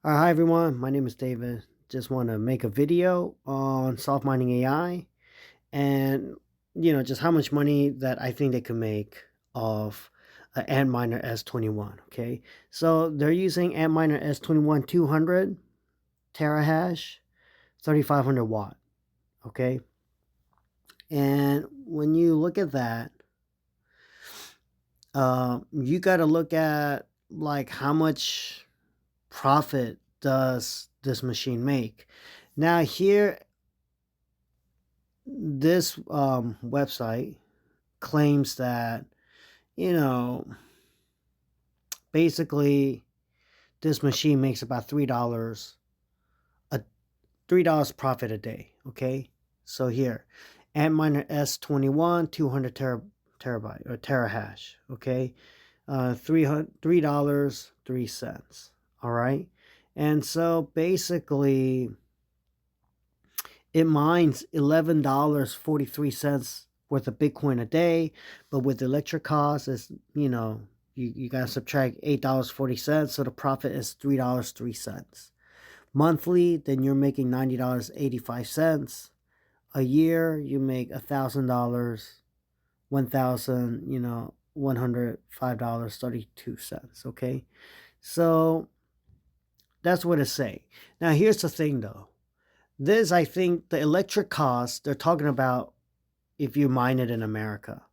Hi everyone, my name is David. Just want to make a video on soft mining AI and just how much money that I think they can make off an Antminer S21. Okay, so they're using Antminer S21 200 terahash, 3500 watt. Okay, and when you look at that, you got to look at like how much profit does this machine make. Now here, this website claims that, you know, basically this machine makes about $3 profit a day. Okay, so here, Antminer S21 200 terabyte or terahash. Okay, $3.03. All right, and so basically it mines $11.43 worth of Bitcoin a day, but with electric costs, it's, you got to subtract $8.40, so the profit is $3.03. Monthly, then you're making $90.85. A year, you make $1,000, $1,105.32. Okay, so that's what it's saying. Now, here's the thing, though. This, I think, the electric cost, they're talking about if you mine it in America.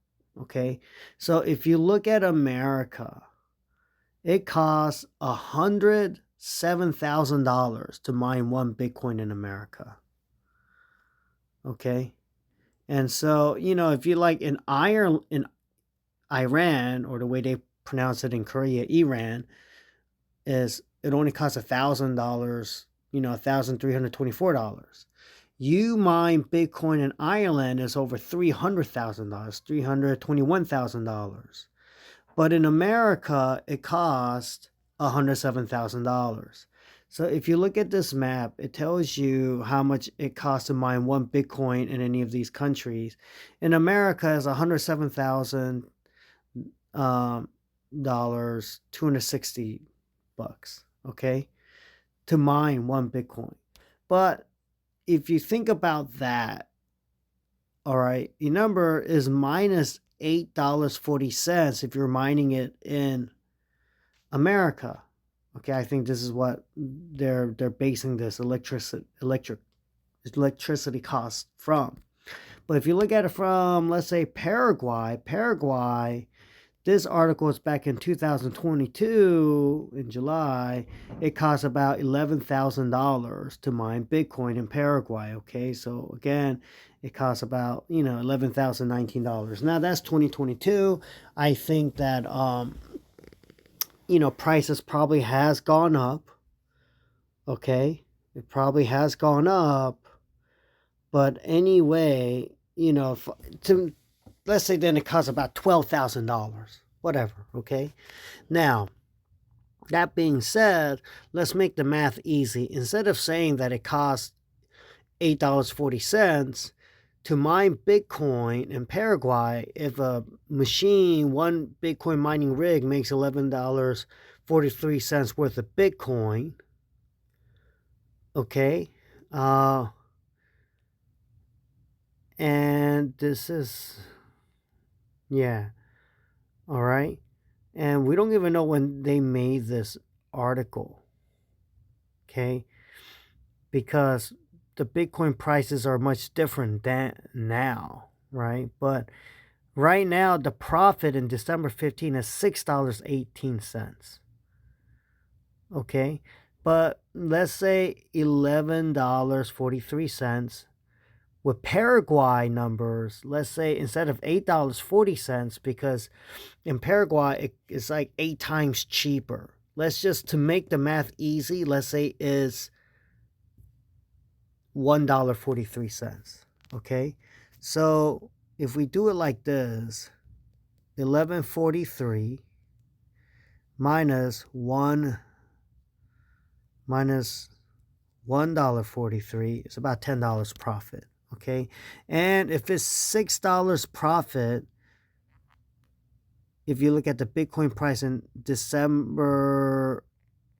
Okay, so if you look at America, it costs $107,000 to mine one Bitcoin in America. Okay, and so if you like in Iran, or the way they pronounce it in Korea, Iran, is it only costs $1,000. $1,324. You mine Bitcoin in Ireland is over $300,000, $321,000. But in America, it costs $107,000. So if you look at this map, it tells you how much it costs to mine one Bitcoin in any of these countries. In America, it's $107,000, $260. Okay, to mine one Bitcoin. But if you think about that, all right, your number is minus $8.40 if you're mining it in America. Okay, I think this is what they're basing this electricity cost from. But if you look at it from, let's say, Paraguay, this article is back in 2022 in July. It costs about $11,000 to mine Bitcoin in Paraguay. Okay, so again, it costs about $11,019. Now that's 2022. I think that prices probably has gone up. Okay, it probably has gone up. But anyway, let's say then it costs about $12,000, whatever. Okay, now that being said, let's make the math easy. Instead of saying that it costs $8.40 to mine Bitcoin in Paraguay, if a machine, one Bitcoin mining rig, makes $11.43 worth of Bitcoin, okay, and this is, yeah, all right, and we don't even know when they made this article, okay, because the Bitcoin prices are much different than now, right? But right now, the profit in December 15 is $6.18. Okay, but let's say $11.43 with Paraguay numbers. Let's say instead of $8.40, because in Paraguay it's like 8 times cheaper. Let's just, to make the math easy, let's say is $1.43. Okay, so if we do it like this, 11.43 minus $1.43 is about $10 profit. Okay, and if it's $6 profit, if you look at the Bitcoin price in December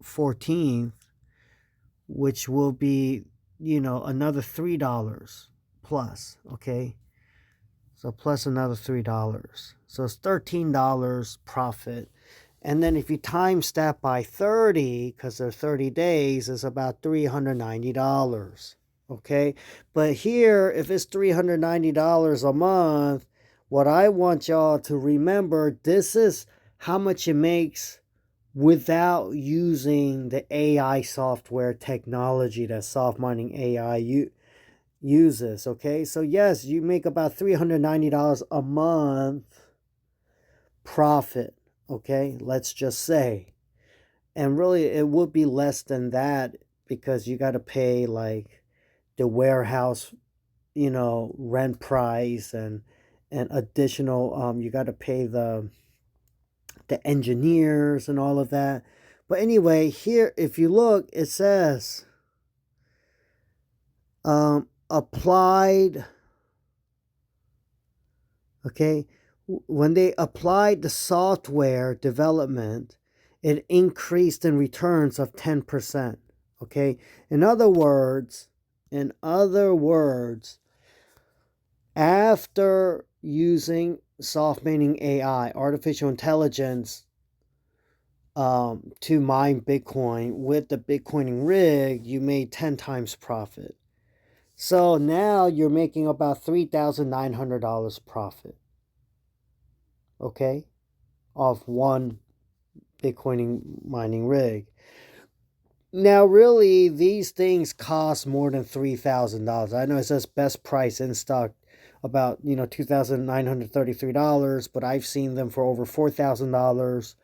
14th, which will be, another $3 plus, okay? So plus another $3. So it's $13 profit. And then if you times that by 30, because they're 30 days, it's about $390. Okay? But here, if it's $390 a month, what I want y'all to remember, this is how much it makes without using the AI software technology that Soft Mining AI uses. Okay? So yes, you make about $390 a month profit. Okay? Let's just say. And really, it would be less than that because you got to pay like the warehouse, rent price and additional. You got to pay the engineers and all of that. But anyway, here, if you look, it says applied. Okay, when they applied the software development, it increased in returns of 10%. Okay, in other words, after using SoftminingAI, artificial intelligence, to mine Bitcoin with the Bitcoining rig, you made 10 times profit. So now you're making about $3,900 profit. Okay, off one Bitcoining mining rig. Now, really, these things cost more than $3,000. I know it says best price in stock about, $2,933, but I've seen them for over $4,000.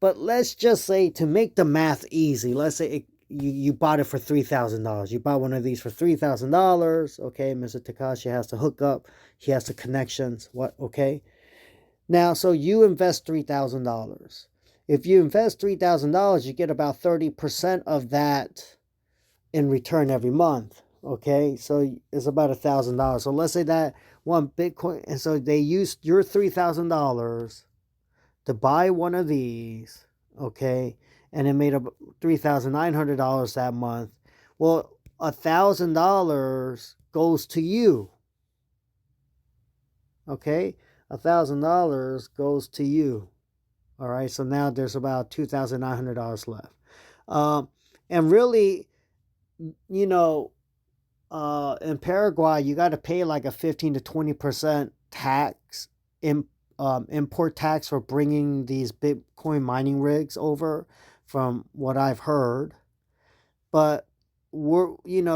But let's just say, to make the math easy, let's say you bought it for $3,000. You bought one of these for $3,000. Okay, Mr. Takashi has to hook up. He has the connections. What? Okay. Now, so you invest $3,000. If you invest $3,000, you get about 30% of that in return every month. Okay, so it's about $1,000. So let's say that one Bitcoin, and so they used your $3,000 to buy one of these. Okay, and it made up $3,900 that month. Well, $1,000 goes to you. Okay, $1,000 goes to you. All right, so now there's about $2,900 left. And really, in Paraguay, you got to pay like a 15 to 20% tax, import tax for bringing these Bitcoin mining rigs over, from what I've heard. But let's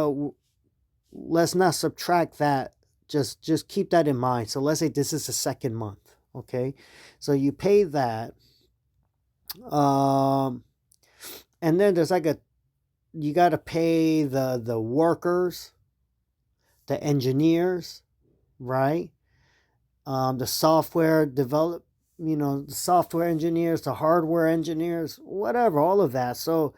not subtract that. Just keep that in mind. So let's say this is the second month. Okay, so you pay that. And then there's like you got to pay the workers, the engineers, right? The software the software engineers, the hardware engineers, whatever, all of that. So,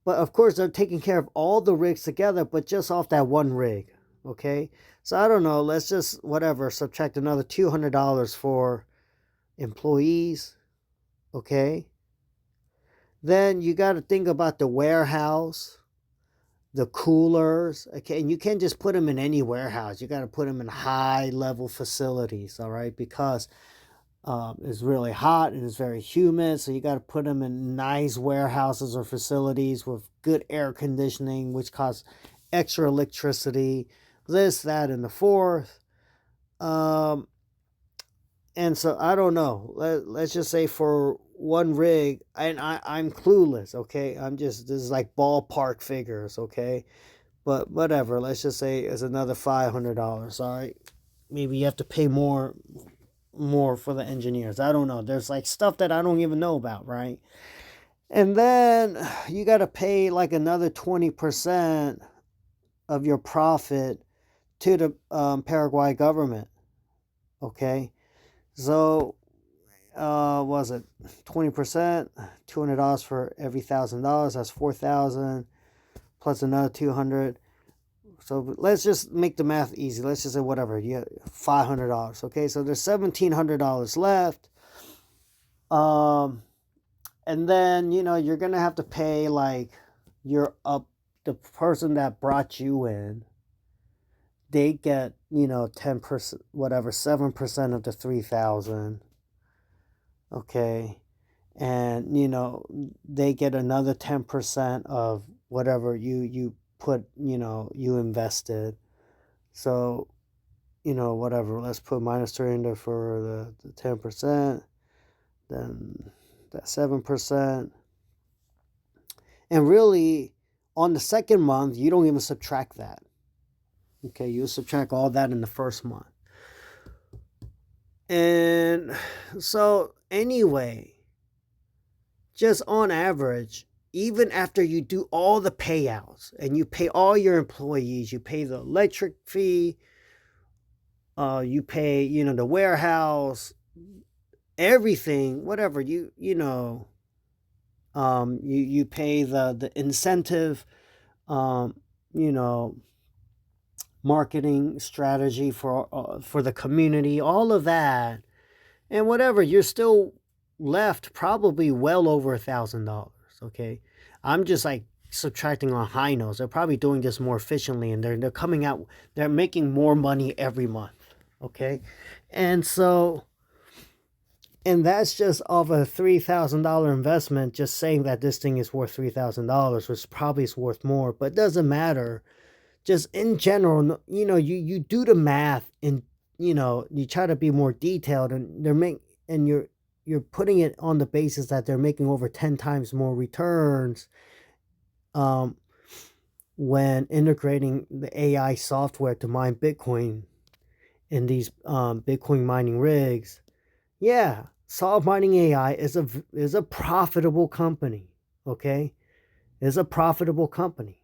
but of course they're taking care of all the rigs together, but just off that one rig. Okay, so I don't know. Let's just subtract another $200 for employees. Okay. Then you got to think about the warehouse, the coolers. Okay, and you can't just put them in any warehouse. You got to put them in high level facilities. All right, because it's really hot and it's very humid. So you got to put them in nice warehouses or facilities with good air conditioning, which costs extra electricity. This, that, and the fourth. And so I don't know. Let's just say for one rig, and I'm clueless. Okay, this is like ballpark figures. Okay, but whatever. Let's just say it's another $500. All right, maybe you have to pay more for the engineers. I don't know. There's like stuff that I don't even know about, right? And then you got to pay like another 20% of your profit to the Paraguay government. Okay, so was it 20%? $200 for every $1,000. That's $4,000 plus another 200. So let's just make the math easy. Let's just say whatever. Yeah, $500. Okay, so there's $1,700 left. And then you're gonna have to pay like your the person that brought you in, they get, 10%, whatever, 7% of the 3,000. Okay. And, they get another 10% of whatever you put, you invested. So, whatever, let's put minus 3 in there for the 10%, then that 7%. And really, on the second month, you don't even subtract that. Okay, you subtract all that in the first month. And so, anyway, just on average, even after you do all the payouts and you pay all your employees, you pay the electric fee, you pay, the warehouse, everything, whatever, you pay the incentive, marketing strategy for the community, all of that, and whatever, you're still left probably well over $1,000. Okay, I'm just like subtracting on high notes. They're probably doing this more efficiently, and they're coming out, they're making more money every month. Okay, and so, and that's just off a $3,000 investment, just saying that this thing is worth $3,000, which probably is worth more, but it doesn't matter. Just in general, you do the math, and, you try to be more detailed, and you're putting it on the basis that they're making over 10 times more returns when integrating the AI software to mine Bitcoin in these Bitcoin mining rigs. Yeah, SoftminingAI is a profitable company. Okay, is a profitable company.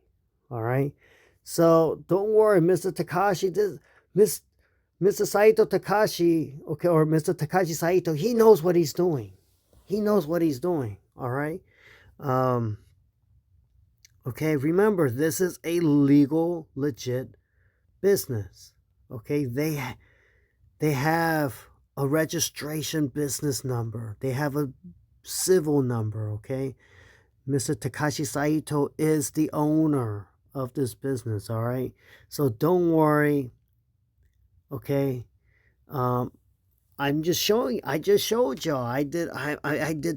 All right. So don't worry, Mr. Takashi. Mr. Saito Takashi, okay, or Mr. Takashi Saito, he knows what he's doing. He knows what he's doing. All right. Okay. Remember, this is a legal, legit business. Okay. They have a registration business number. They have a civil number. Okay. Mr. Takashi Saito is the owner of this business. All right. So don't worry. Okay. I just showed y'all. I did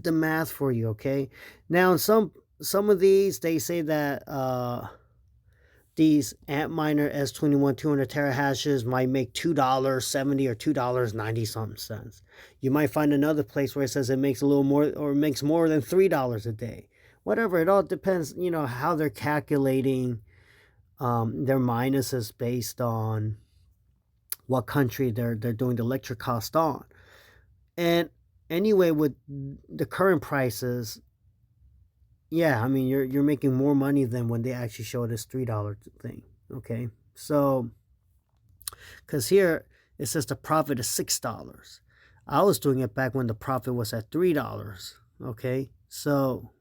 the math for you. Okay. Now some of these, they say that these Antminer S21 200 terahashes might make $2.70 or $2.90 something cents. You might find another place where it says it makes a little more, or makes more than $3 a day. Whatever, it all depends, how they're calculating their minuses based on what country they're doing the electric cost on. And anyway, with the current prices, yeah, I mean, you're making more money than when they actually show this $3 thing. Okay, so because here it says the profit is $6. I was doing it back when the profit was at $3. Okay, so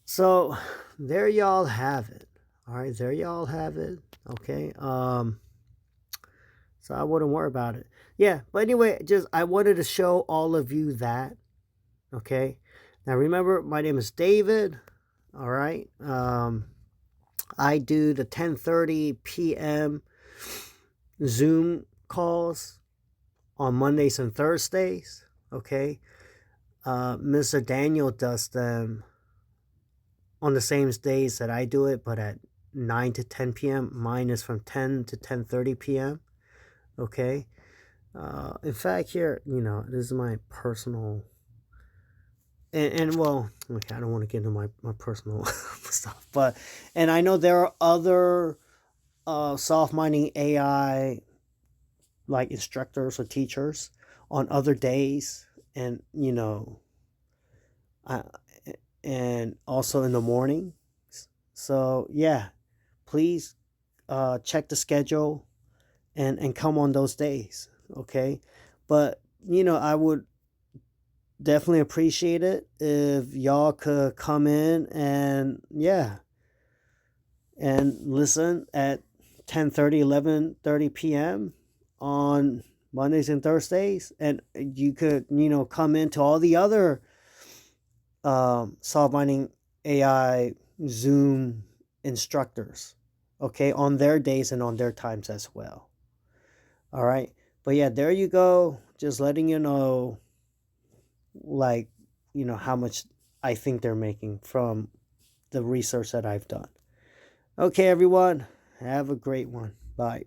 so there y'all have it. All right, there y'all have it. Okay, so I wouldn't worry about it. Yeah, but anyway, just I wanted to show all of you that. Okay, now remember, my name is David. All right, I do the 10:30 p.m. Zoom calls on Mondays and Thursdays. Okay, Mr. Daniel does them on the same days that I do it, but at 9 to 10 p.m. Mine is from 10 to 10:30 p.m. Okay. In fact, here, this is my personal, and well, okay, I don't want to get into my personal stuff, but, and I know there are other soft mining AI like instructors or teachers on other days, and and also in the morning. So yeah, please check the schedule and come on those days. Okay, but I would definitely appreciate it if y'all could come in and and listen at 10:30, 11:30 p.m. on Mondays and Thursdays, and you could come into all the other soft mining AI Zoom instructors, okay, on their days and on their times as well. All right. But yeah, there you go. Just letting you know, like, how much I think they're making from the research that I've done. Okay, everyone. Have a great one. Bye.